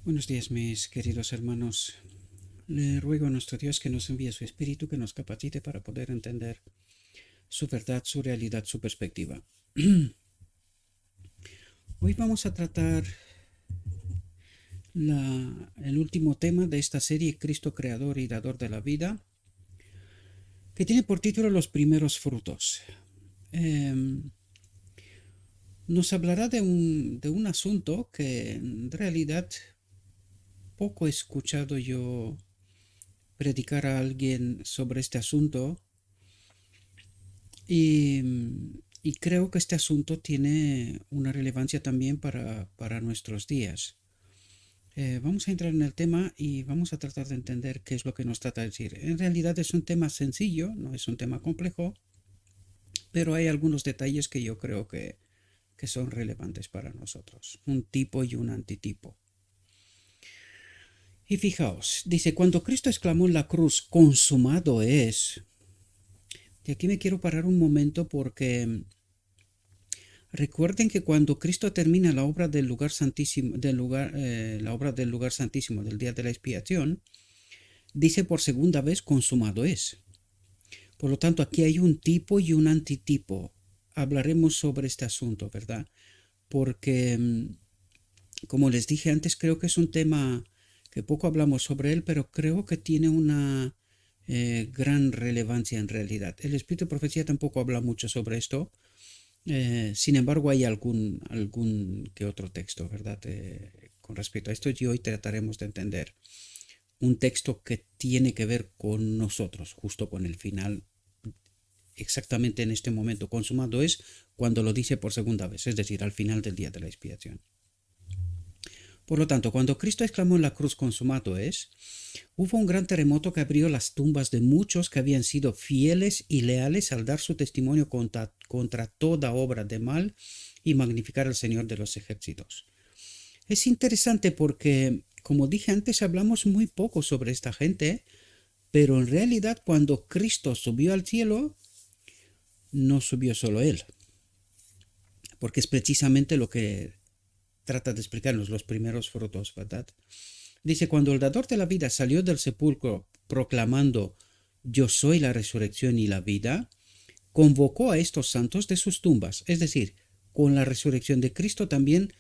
Buenos días, mis queridos hermanos. Le ruego a nuestro Dios que nos envíe su Espíritu, que nos capacite para poder entender su verdad, su realidad, su perspectiva. Hoy vamos a tratar el último tema de esta serie, Cristo Creador y Dador de la Vida, que tiene por título Los primeros frutos. Nos hablará de un asunto que en realidad poco he escuchado yo predicar a alguien sobre este asunto. Y creo que este asunto tiene una relevancia también para nuestros días. Vamos a entrar en el tema y vamos a tratar de entender qué es lo que nos trata de decir. En realidad es un tema sencillo, no es un tema complejo, pero hay algunos detalles que yo creo que son relevantes para nosotros. Un tipo y un antitipo. Y fijaos, dice, cuando Cristo exclamó en la cruz, consumado es. Y aquí me quiero parar un momento porque recuerden que cuando Cristo termina la obra del lugar santísimo, la obra del lugar santísimo del día de la expiación, dice por segunda vez consumado es. Por lo tanto, aquí hay un tipo y un antitipo. Hablaremos sobre este asunto, ¿verdad? Porque, como les dije antes, creo que es un tema que poco hablamos sobre él, pero creo que tiene una gran relevancia en realidad. El Espíritu de Profecía tampoco habla mucho sobre esto. Sin embargo, hay algún que otro texto, ¿verdad? Con respecto a esto, y hoy trataremos de entender un texto que tiene que ver con nosotros, justo con el final, exactamente en este momento. Consumado es cuando lo dice por segunda vez, es decir, al final del día de la expiación. Por lo tanto, cuando Cristo exclamó en la cruz consumado es, hubo un gran terremoto que abrió las tumbas de muchos que habían sido fieles y leales al dar su testimonio contra toda obra de mal y magnificar al Señor de los ejércitos. Es interesante porque, como dije antes, hablamos muy poco sobre esta gente, pero en realidad cuando Cristo subió al cielo, no subió solo Él, porque es precisamente lo que trata de explicarnos los primeros frutos, ¿verdad? Dice, cuando el dador de la vida salió del sepulcro proclamando, yo soy la resurrección y la vida, convocó a estos santos de sus tumbas. Es decir, con la resurrección de Cristo también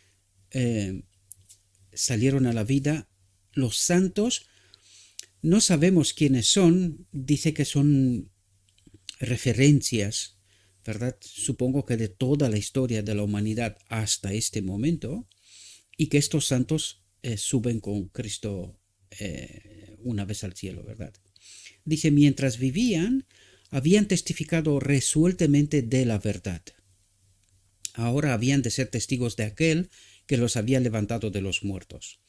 salieron a la vida los santos. No sabemos quiénes son, dice que son referencias, ¿verdad? Supongo que de toda la historia de la humanidad hasta este momento, y que estos santos suben con Cristo una vez al cielo, ¿verdad? Dice, mientras vivían, habían testificado resueltamente de la verdad. Ahora habían de ser testigos de aquel que los había levantado de los muertos.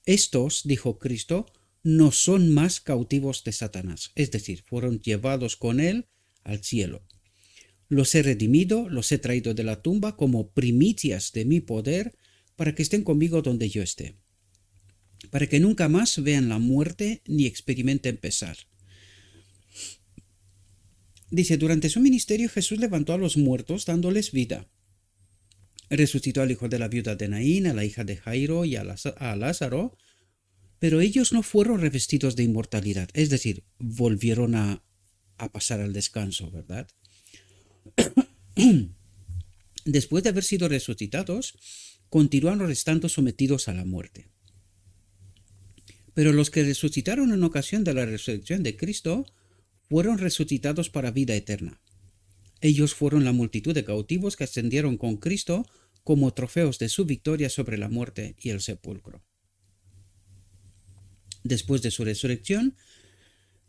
Estos, dijo Cristo, no son más cautivos de Satanás, es decir, fueron llevados con él al cielo. Los he redimido, los he traído de la tumba como primicias de mi poder, para que estén conmigo donde yo esté, para que nunca más vean la muerte ni experimenten pesar. Dice, durante su ministerio Jesús levantó a los muertos dándoles vida. Resucitó al hijo de la viuda de Naín, a la hija de Jairo y a Lázaro, pero ellos no fueron revestidos de inmortalidad, es decir, volvieron a pasar al descanso, ¿verdad? Después de haber sido resucitados, continuaron estando sometidos a la muerte. Pero los que resucitaron en ocasión de la resurrección de Cristo fueron resucitados para vida eterna. Ellos fueron la multitud de cautivos que ascendieron con Cristo como trofeos de su victoria sobre la muerte y el sepulcro. Después de su resurrección,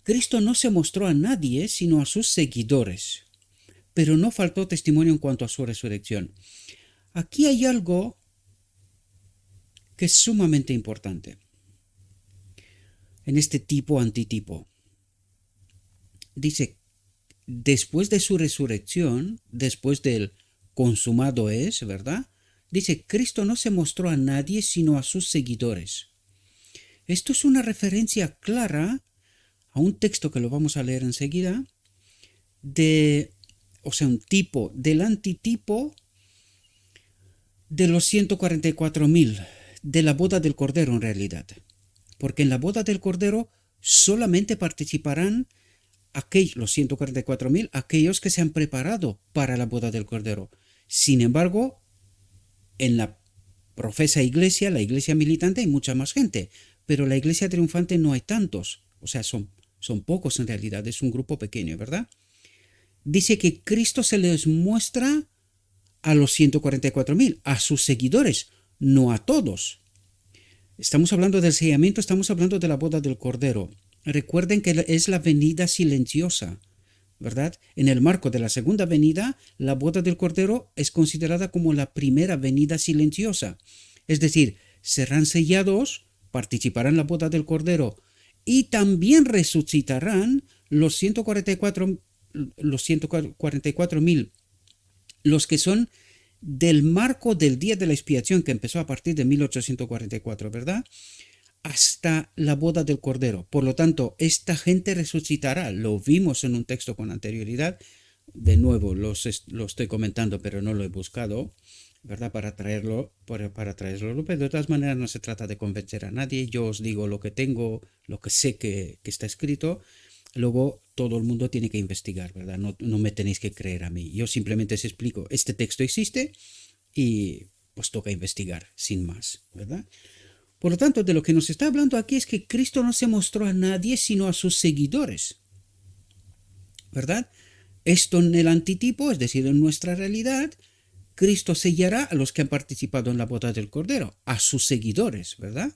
Cristo no se mostró a nadie sino a sus seguidores, pero no faltó testimonio en cuanto a su resurrección. Aquí hay algo que es sumamente importante en este tipo antitipo. Dice, después de su resurrección, después del consumado es, ¿verdad? Dice, Cristo no se mostró a nadie sino a sus seguidores. Esto es una referencia clara a un texto que lo vamos a leer enseguida, un tipo del antitipo de los 144.000 de la boda del Cordero en realidad. Porque en la boda del Cordero solamente participarán los 144.000, aquellos que se han preparado para la boda del Cordero. Sin embargo, en la profesa iglesia, la iglesia militante, hay mucha más gente, pero la iglesia triunfante no hay tantos, o sea, son pocos en realidad, es un grupo pequeño, ¿verdad? Dice que Cristo se les muestra a los 144.000, a sus seguidores, no a todos. Estamos hablando del sellamiento, estamos hablando de la boda del Cordero. Recuerden que es la venida silenciosa, ¿verdad? En el marco de la segunda venida, la boda del Cordero es considerada como la primera venida silenciosa. Es decir, serán sellados, participarán en la boda del Cordero y también resucitarán los 144.000, los que son del marco del día de la expiación que empezó a partir de 1844, ¿verdad? Hasta la boda del Cordero. Por lo tanto, esta gente resucitará. Lo vimos en un texto con anterioridad. De nuevo, lo estoy comentando, pero no lo he buscado, ¿verdad? Para traerlo. Pero de todas maneras, no se trata de convencer a nadie. Yo os digo lo que tengo, lo que sé que está escrito. Luego todo el mundo tiene que investigar, ¿verdad? No me tenéis que creer a mí. Yo simplemente os explico, este texto existe y pues toca investigar, sin más, ¿verdad? Por lo tanto, de lo que nos está hablando aquí es que Cristo no se mostró a nadie, sino a sus seguidores, ¿verdad? Esto en el antitipo, es decir, en nuestra realidad, Cristo sellará a los que han participado en la boda del Cordero, a sus seguidores, ¿verdad?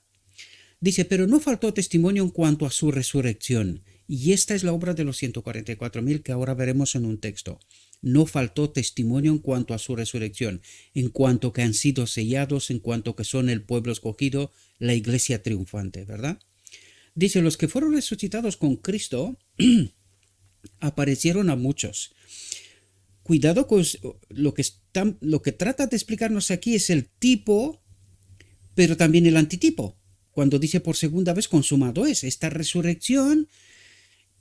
Dice, pero no faltó testimonio en cuanto a su resurrección. Y esta es la obra de los 144.000 que ahora veremos en un texto. No faltó testimonio en cuanto a su resurrección, en cuanto que han sido sellados, en cuanto que son el pueblo escogido, la iglesia triunfante, ¿verdad? Dice, los que fueron resucitados con Cristo aparecieron a muchos. Cuidado con lo que trata de explicarnos aquí es el tipo, pero también el antitipo. Cuando dice por segunda vez consumado es, esta resurrección,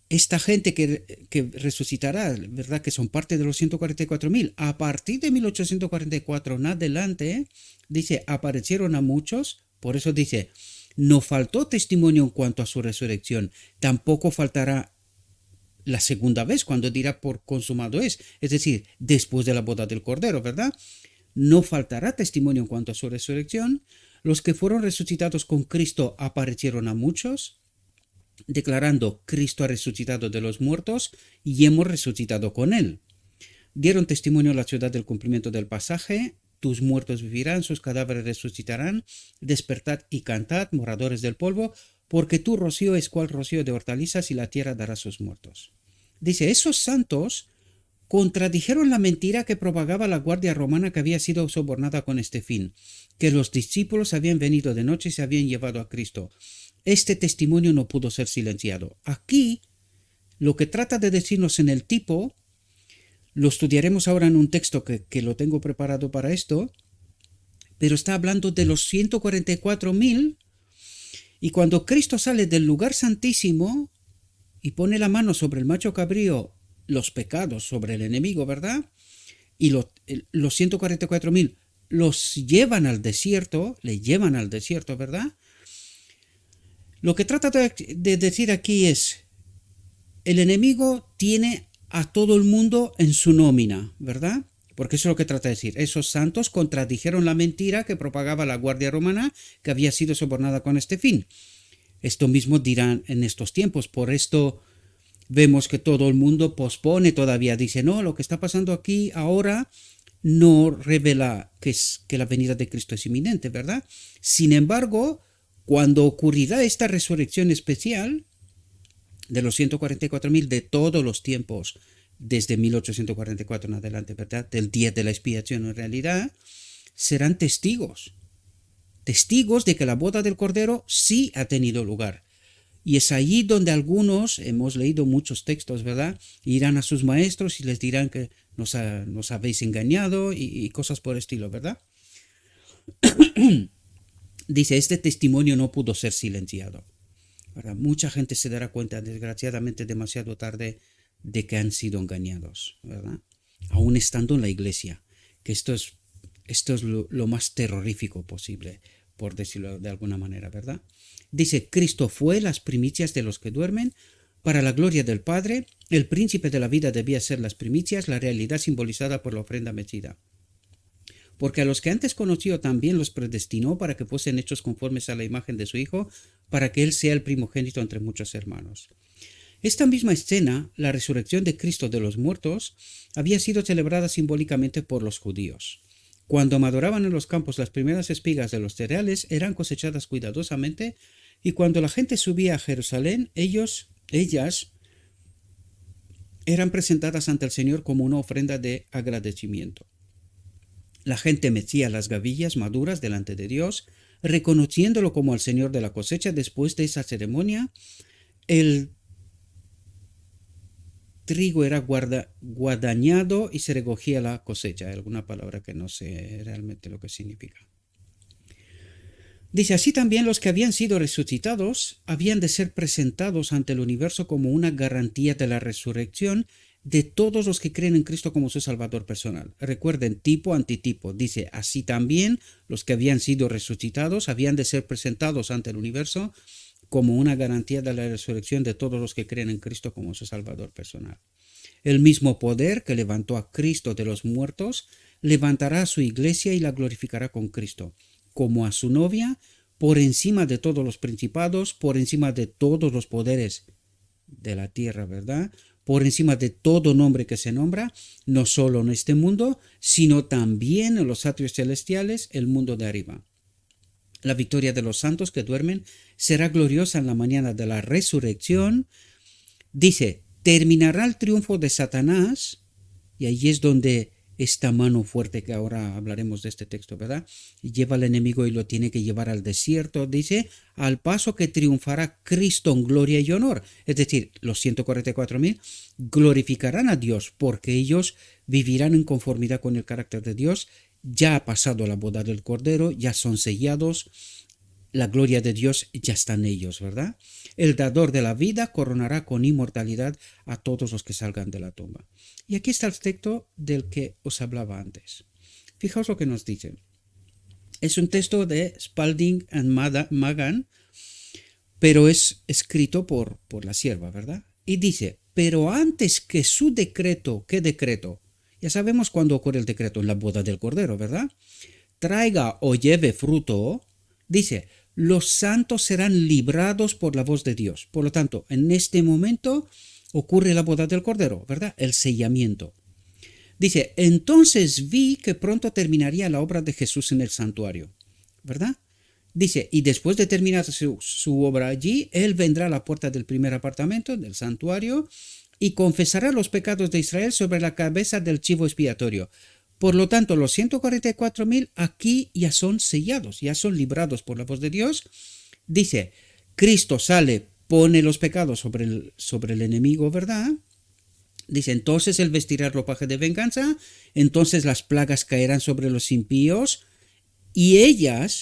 esta gente que resucitará, ¿verdad? Que son parte de los 144.000, a partir de 1844 en adelante, dice, aparecieron a muchos, por eso dice, no faltó testimonio en cuanto a su resurrección, tampoco faltará la segunda vez cuando dirá por consumado es decir, después de la boda del Cordero, ¿verdad? No faltará testimonio en cuanto a su resurrección. Los que fueron resucitados con Cristo aparecieron a muchos, declarando, Cristo ha resucitado de los muertos y hemos resucitado con él. Dieron testimonio a la ciudad del cumplimiento del pasaje, tus muertos vivirán, sus cadáveres resucitarán, despertad y cantad, moradores del polvo, porque tu rocío es cual rocío de hortalizas y la tierra dará sus muertos. Dice, esos santos contradijeron la mentira que propagaba la guardia romana que había sido sobornada con este fin, que los discípulos habían venido de noche y se habían llevado a Cristo. Este testimonio no pudo ser silenciado. Aquí, lo que trata de decirnos en el tipo, lo estudiaremos ahora en un texto que lo tengo preparado para esto, pero está hablando de los 144.000, y cuando Cristo sale del lugar santísimo y pone la mano sobre el macho cabrío, los pecados sobre el enemigo, ¿verdad? Y los 144.000 los llevan al desierto, le llevan al desierto, ¿verdad? Lo que trata de decir aquí es, el enemigo tiene a todo el mundo en su nómina, ¿verdad? Porque eso es lo que trata de decir. Esos santos contradijeron la mentira que propagaba la guardia romana que había sido sobornada con este fin. Esto mismo dirán en estos tiempos, por esto vemos que todo el mundo pospone todavía, dice, no, lo que está pasando aquí ahora no revela que la venida de Cristo es inminente, ¿verdad? Sin embargo, cuando ocurrirá esta resurrección especial de los 144.000 de todos los tiempos, desde 1844 en adelante, ¿verdad? Del día de la expiación en realidad, serán testigos de que la boda del Cordero sí ha tenido lugar. Y es allí donde algunos, hemos leído muchos textos, ¿verdad? Irán a sus maestros y les dirán que nos habéis engañado y cosas por el estilo, ¿verdad? Dice, este testimonio no pudo ser silenciado, ¿verdad? Mucha gente se dará cuenta, desgraciadamente demasiado tarde, de que han sido engañados, ¿verdad? Aún estando en la iglesia, que esto es lo más terrorífico posible, por decirlo de alguna manera, ¿verdad? Dice, Cristo fue las primicias de los que duermen, para la gloria del Padre. El príncipe de la vida debía ser las primicias, la realidad simbolizada por la ofrenda mechida. Porque a los que antes conoció también los predestinó para que fuesen hechos conformes a la imagen de su Hijo, para que Él sea el primogénito entre muchos hermanos. Esta misma escena, la resurrección de Cristo de los muertos, había sido celebrada simbólicamente por los judíos. Cuando madoraban en los campos las primeras espigas de los cereales, eran cosechadas cuidadosamente, y cuando la gente subía a Jerusalén, ellas eran presentadas ante el Señor como una ofrenda de agradecimiento. La gente metía las gavillas maduras delante de Dios, reconociéndolo como el Señor de la cosecha. Después de esa ceremonia, el trigo era guadañado y se recogía la cosecha. Alguna palabra que no sé realmente lo que significa. Dice, así también los que habían sido resucitados habían de ser presentados ante el universo como una garantía de la resurrección de todos los que creen en Cristo como su Salvador personal. Recuerden, tipo, antitipo. Dice, así también los que habían sido resucitados habían de ser presentados ante el universo como una garantía de la resurrección de todos los que creen en Cristo como su Salvador personal. El mismo poder que levantó a Cristo de los muertos levantará a su iglesia y la glorificará con Cristo, como a su novia, por encima de todos los principados, por encima de todos los poderes de la tierra, ¿verdad? Por encima de todo nombre que se nombra, no solo en este mundo, sino también en los atrios celestiales, el mundo de arriba. La victoria de los santos que duermen será gloriosa en la mañana de la resurrección. Dice, terminará el triunfo de Satanás, y ahí es donde esta mano fuerte, que ahora hablaremos de este texto, ¿verdad? Lleva al enemigo y lo tiene que llevar al desierto, dice, al paso que triunfará Cristo en gloria y honor. Es decir, los 144.000 glorificarán a Dios porque ellos vivirán en conformidad con el carácter de Dios. Ya ha pasado la boda del Cordero, ya son sellados, la gloria de Dios ya está en ellos, ¿verdad? El dador de la vida coronará con inmortalidad a todos los que salgan de la tumba. Y aquí está el texto del que os hablaba antes. Fijaos lo que nos dice. Es un texto de Spalding and Magan, pero es escrito por la sierva, ¿verdad? Y dice, pero antes que su decreto, ¿qué decreto? Ya sabemos cuándo ocurre el decreto, en la boda del Cordero, ¿verdad? Traiga o lleve fruto, dice, los santos serán librados por la voz de Dios. Por lo tanto, en este momento ocurre la boda del Cordero, ¿verdad? El sellamiento. Dice, entonces vi que pronto terminaría la obra de Jesús en el santuario, ¿verdad? Dice, y después de terminar su obra allí, Él vendrá a la puerta del primer apartamento, del santuario, y confesará los pecados de Israel sobre la cabeza del chivo expiatorio. Por lo tanto, los 144.000 aquí ya son sellados, ya son librados por la voz de Dios. Dice, Cristo sale, pone los pecados sobre el enemigo, ¿verdad? Dice, entonces Él vestirá ropaje de venganza, entonces las plagas caerán sobre los impíos, y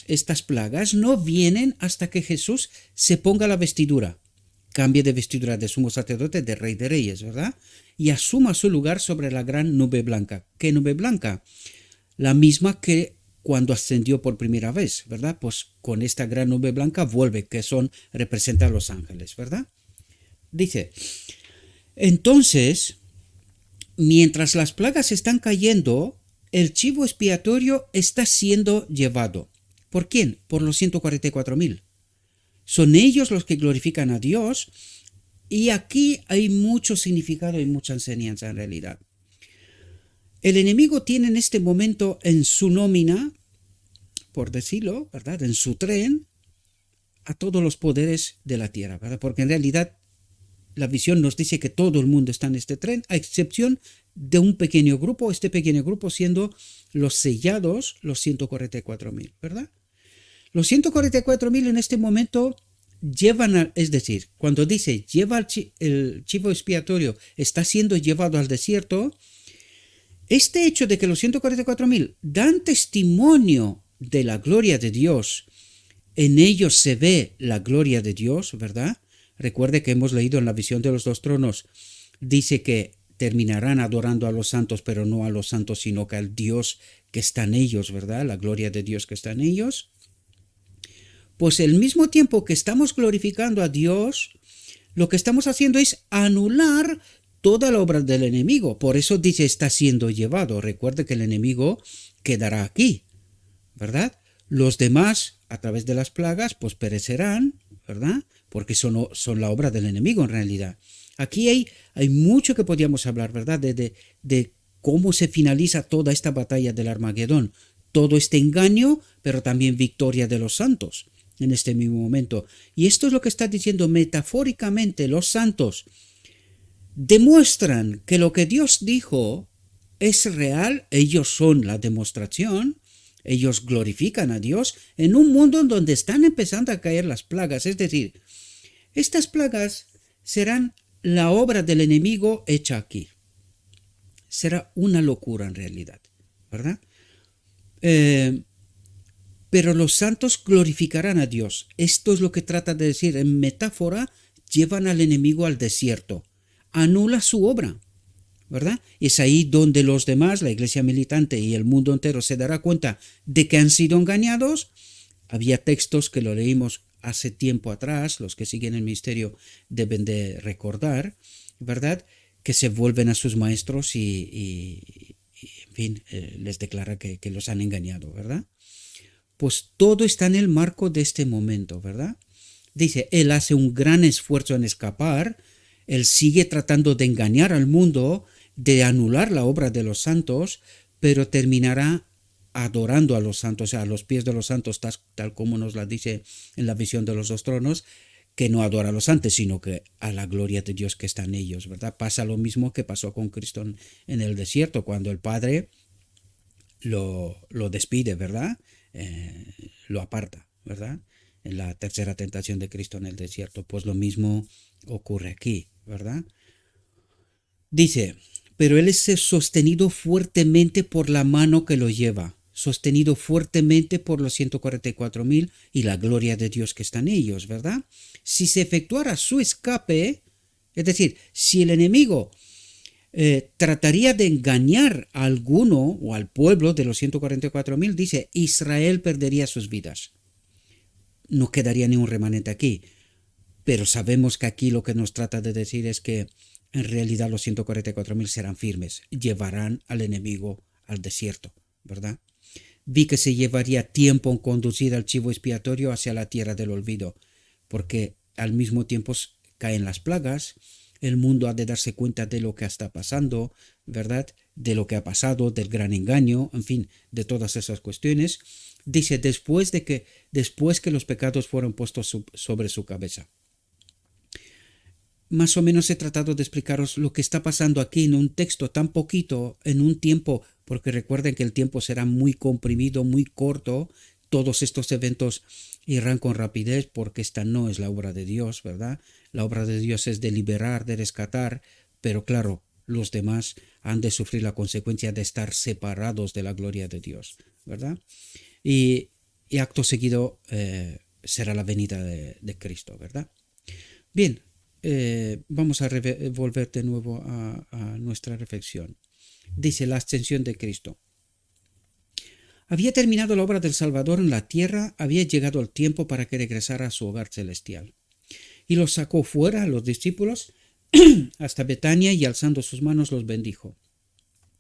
estas plagas, no vienen hasta que Jesús se ponga la vestidura. Cambie de vestidura de sumo sacerdote, de rey de reyes, ¿verdad? Y asuma su lugar sobre la gran nube blanca. ¿Qué nube blanca? La misma que cuando ascendió por primera vez, ¿verdad? Pues con esta gran nube blanca vuelve, que representa a los ángeles, ¿verdad? Dice, entonces, mientras las plagas están cayendo, el chivo expiatorio está siendo llevado. ¿Por quién? Por los 144.000. Son ellos los que glorifican a Dios, y aquí hay mucho significado y mucha enseñanza en realidad. El enemigo tiene en este momento en su nómina, por decirlo, ¿verdad? En su tren, a todos los poderes de la tierra, ¿verdad? Porque en realidad la visión nos dice que todo el mundo está en este tren, a excepción de un pequeño grupo, este pequeño grupo siendo los sellados, los 144.000, ¿verdad? Los 144.000 en este momento llevan, es decir, cuando dice lleva el chivo expiatorio, está siendo llevado al desierto, este hecho de que los 144.000 dan testimonio de la gloria de Dios, en ellos se ve la gloria de Dios, ¿verdad? Recuerde que hemos leído en la visión de los dos tronos, dice que terminarán adorando a los santos, pero no a los santos, sino que al Dios que está en ellos, ¿verdad? La gloria de Dios que está en ellos. Pues al mismo tiempo que estamos glorificando a Dios, lo que estamos haciendo es anular toda la obra del enemigo. Por eso dice está siendo llevado. Recuerde que el enemigo quedará aquí, ¿verdad? Los demás, a través de las plagas, pues perecerán, ¿verdad? Porque son la obra del enemigo en realidad. Aquí hay mucho que podríamos hablar, ¿verdad? De cómo se finaliza toda esta batalla del Armagedón. Todo este engaño, pero también victoria de los santos en este mismo momento. Y esto es lo que está diciendo metafóricamente. Los santos demuestran que lo que Dios dijo es real. Ellos son la demostración. Ellos glorifican a Dios en un mundo en donde están empezando a caer las plagas. Es decir, estas plagas serán la obra del enemigo hecha aquí. Será una locura en realidad, ¿verdad? Pero los santos glorificarán a Dios. Esto es lo que trata de decir. En metáfora, llevan al enemigo al desierto. Anula su obra, ¿verdad? Y es ahí donde los demás, la iglesia militante y el mundo entero se dará cuenta de que han sido engañados. Había textos que lo leímos hace tiempo atrás, los que siguen el ministerio deben de recordar, ¿verdad? Que se vuelven a sus maestros y en fin, les declara que los han engañado, ¿verdad? Pues todo está en el marco de este momento, ¿verdad? Dice, él hace un gran esfuerzo en escapar, él sigue tratando de engañar al mundo, de anular la obra de los santos, pero terminará adorando a los santos, o sea, a los pies de los santos, tal como nos la dice en la visión de los dos tronos, que no adora a los santos, sino que a la gloria de Dios que está en ellos, ¿verdad? Pasa lo mismo que pasó con Cristo en el desierto, cuando el Padre lo despide, ¿verdad? Lo aparta, ¿verdad? En la tercera tentación de Cristo en el desierto, pues lo mismo ocurre aquí, ¿verdad? Dice, pero él es sostenido fuertemente por la mano que lo lleva, sostenido fuertemente por los 144,000 y la gloria de Dios que está en ellos, ¿verdad? Si se efectuara su escape, es decir, si el enemigo trataría de engañar a alguno o al pueblo de los 144,000, dice, Israel perdería sus vidas. No quedaría ni un remanente aquí. Pero sabemos que aquí lo que nos trata de decir es que en realidad los 144,000 serán firmes, llevarán al enemigo al desierto, ¿verdad? Vi que se llevaría tiempo en conducir al chivo expiatorio hacia la tierra del olvido, porque al mismo tiempo caen las plagas, el mundo ha de darse cuenta de lo que está pasando, ¿verdad? De lo que ha pasado, del gran engaño, en fin, de todas esas cuestiones. Dice, después que los pecados fueron puestos sobre su cabeza. Más o menos he tratado de explicaros lo que está pasando aquí en un texto tan poquito, en un tiempo, porque recuerden que el tiempo será muy comprimido, muy corto. Todos estos eventos irán con rapidez porque esta no es la obra de Dios, ¿verdad? La obra de Dios es de liberar, de rescatar, pero claro, los demás han de sufrir la consecuencia de estar separados de la gloria de Dios, ¿verdad? Y acto seguido será la venida de Cristo, ¿verdad? Bien, vamos a volver de nuevo a nuestra reflexión. Dice la ascensión de Cristo. Había terminado la obra del Salvador en la tierra, había llegado el tiempo para que regresara a su hogar celestial. Y los sacó fuera a los discípulos hasta Betania y alzando sus manos los bendijo.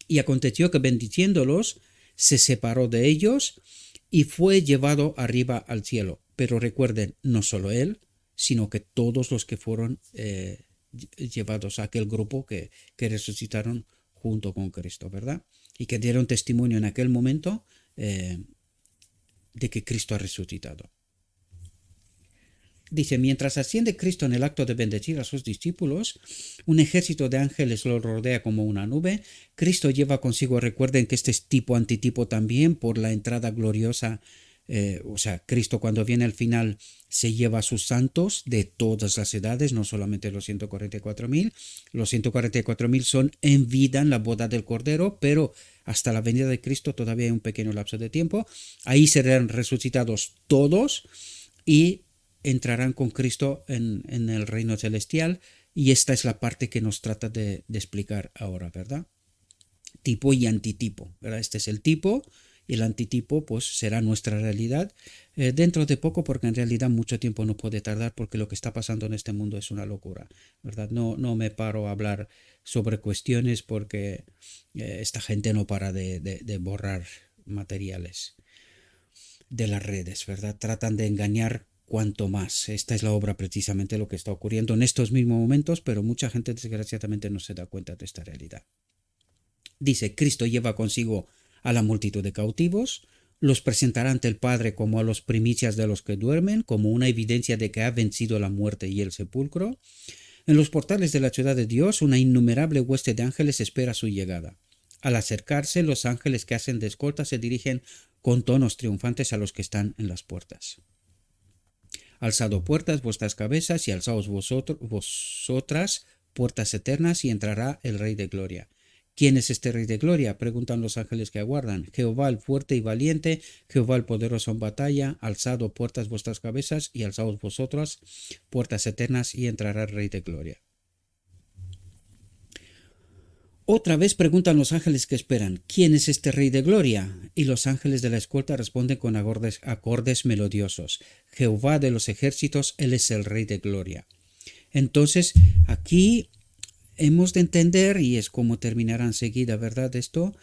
Y aconteció que bendiciéndolos se separó de ellos y fue llevado arriba al cielo. Pero recuerden, no solo él, sino que todos los que fueron llevados a aquel grupo que resucitaron junto con Cristo, ¿verdad? Y que dieron testimonio en aquel momento de que Cristo ha resucitado. Dice, mientras asciende Cristo en el acto de bendecir a sus discípulos, un ejército de ángeles lo rodea como una nube. Cristo lleva consigo, recuerden que este es tipo antitipo también por la entrada gloriosa. O sea, Cristo cuando viene al final se lleva a sus santos de todas las edades, no solamente los 144,000. Los 144,000 son en vida en la boda del Cordero, pero hasta la venida de Cristo todavía hay un pequeño lapso de tiempo. Ahí serán resucitados todos y entrarán con Cristo en el reino celestial, y esta es la parte que nos trata de explicar ahora, ¿verdad? Tipo y antitipo, ¿verdad? Este es el tipo y el antitipo pues será nuestra realidad dentro de poco, porque en realidad mucho tiempo no puede tardar, porque lo que está pasando en este mundo es una locura, ¿verdad? No me paro a hablar sobre cuestiones porque esta gente no para de borrar materiales de las redes, ¿verdad? Tratan de engañar cuanto más. Esta es la obra precisamente lo que está ocurriendo en estos mismos momentos, pero mucha gente desgraciadamente no se da cuenta de esta realidad. Dice, Cristo lleva consigo a la multitud de cautivos, los presentará ante el Padre como a los primicias de los que duermen, como una evidencia de que ha vencido la muerte y el sepulcro. En los portales de la ciudad de Dios, una innumerable hueste de ángeles espera su llegada. Al acercarse, los ángeles que hacen de escolta se dirigen con tonos triunfantes a los que están en las puertas. Alzado puertas vuestras cabezas y alzaos vosotras puertas eternas, y entrará el Rey de Gloria. ¿Quién es este Rey de Gloria?, preguntan los ángeles que aguardan. Jehová el fuerte y valiente, Jehová el poderoso en batalla. Alzado puertas vuestras cabezas y alzaos vosotras puertas eternas, y entrará el Rey de Gloria. Otra vez preguntan los ángeles que esperan, ¿quién es este Rey de Gloria? Y los ángeles de la escolta responden con acordes melodiosos. Jehová de los ejércitos, Él es el Rey de Gloria. Entonces, aquí hemos de entender, y es como terminará enseguida, ¿verdad? Esto,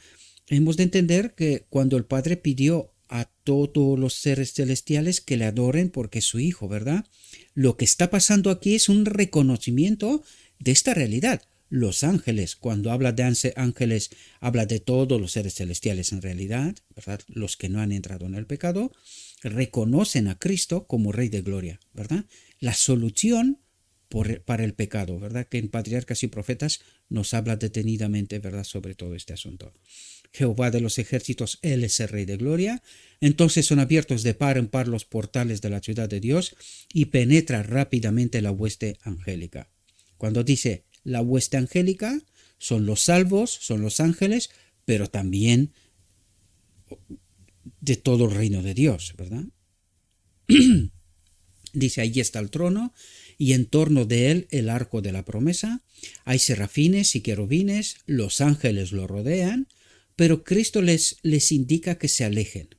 hemos de entender que cuando el Padre pidió a todos los seres celestiales que le adoren porque es su Hijo, ¿verdad? Lo que está pasando aquí es un reconocimiento de esta realidad. Los ángeles, cuando habla de ángeles, habla de todos los seres celestiales en realidad, ¿verdad? Los que no han entrado en el pecado, reconocen a Cristo como Rey de Gloria, ¿verdad? La solución para el pecado, ¿verdad? Que en Patriarcas y Profetas nos habla detenidamente, ¿verdad?, sobre todo este asunto. Jehová de los ejércitos, Él es el Rey de Gloria. Entonces son abiertos de par en par los portales de la ciudad de Dios y penetra rápidamente la hueste angélica. Cuando dice la hueste angélica, son los salvos, son los ángeles, pero también de todo el reino de Dios, ¿verdad? Dice, allí está el trono, y en torno de él el arco de la promesa. Hay serafines y querubines, los ángeles lo rodean, pero Cristo les indica que se alejen.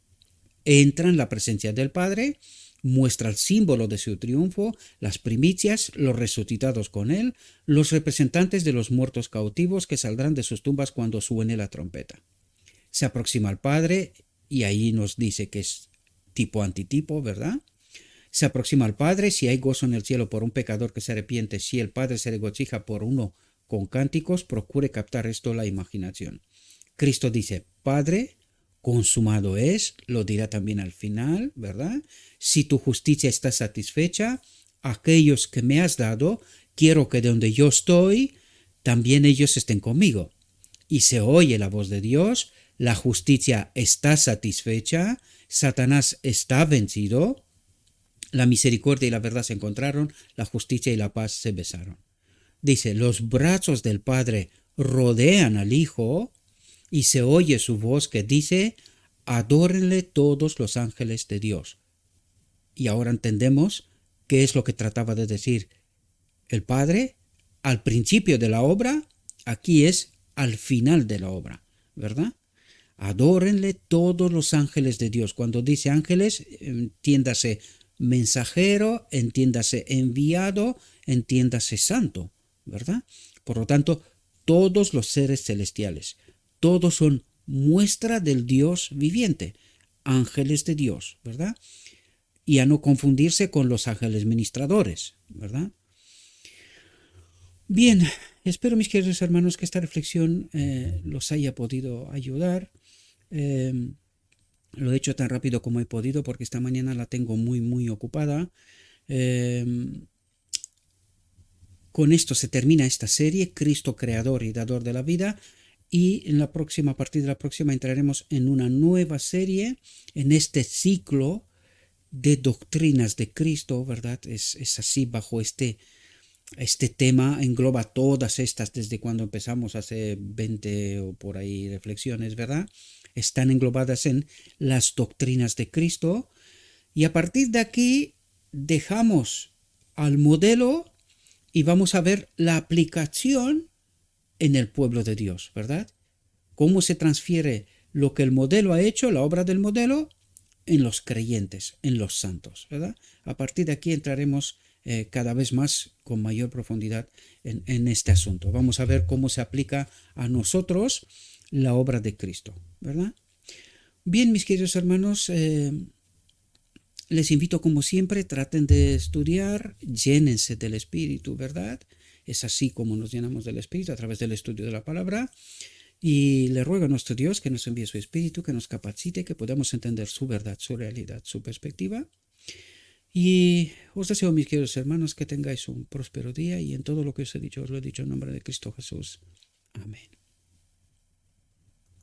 Entra en la presencia del Padre, muestra el símbolo de su triunfo, las primicias, los resucitados con él, los representantes de los muertos cautivos que saldrán de sus tumbas cuando suene la trompeta. Se aproxima al Padre, y ahí nos dice que es tipo antitipo, ¿verdad? Se aproxima al Padre, si hay gozo en el cielo por un pecador que se arrepiente, si el Padre se regocija por uno con cánticos, procure captar esto la imaginación. Cristo dice, Padre, consumado es, lo dirá también al final, ¿verdad? Si tu justicia está satisfecha, aquellos que me has dado, quiero que de donde yo estoy, también ellos estén conmigo. Y se oye la voz de Dios, la justicia está satisfecha, Satanás está vencido, la misericordia y la verdad se encontraron, la justicia y la paz se besaron. Dice, los brazos del Padre rodean al Hijo, y se oye su voz que dice, adórenle todos los ángeles de Dios. Y ahora entendemos qué es lo que trataba de decir el Padre al principio de la obra, aquí es al final de la obra, ¿verdad? Adórenle todos los ángeles de Dios. Cuando dice ángeles, entiéndase mensajero, entiéndase enviado, entiéndase santo, ¿verdad? Por lo tanto, todos los seres celestiales, todos son muestra del Dios viviente, ángeles de Dios, ¿verdad? Y a no confundirse con los ángeles ministradores, ¿verdad? Bien, espero, mis queridos hermanos, que esta reflexión los haya podido ayudar. Lo he hecho tan rápido como he podido porque esta mañana la tengo muy ocupada. Con esto se termina esta serie, Cristo creador y dador de la vida, y en la próxima, a partir de la próxima, entraremos en una nueva serie, en este ciclo de doctrinas de Cristo, ¿verdad? Es así, bajo este tema engloba todas estas desde cuando empezamos hace 20 o por ahí reflexiones, ¿verdad? Están englobadas en las doctrinas de Cristo, y a partir de aquí dejamos al modelo y vamos a ver la aplicación en el pueblo de Dios, ¿verdad? Cómo se transfiere lo que el modelo ha hecho, la obra del modelo, en los creyentes, en los santos, ¿verdad? A partir de aquí entraremos cada vez más con mayor profundidad en este asunto. Vamos a ver cómo se aplica a nosotros la obra de Cristo, ¿verdad? Bien, mis queridos hermanos, les invito como siempre, traten de estudiar, llénense del Espíritu, ¿verdad? Es así como nos llenamos del Espíritu, a través del estudio de la palabra. Y le ruego a nuestro Dios que nos envíe su Espíritu, que nos capacite, que podamos entender su verdad, su realidad, su perspectiva. Y os deseo, mis queridos hermanos, que tengáis un próspero día y en todo lo que os he dicho, os lo he dicho en nombre de Cristo Jesús. Amén.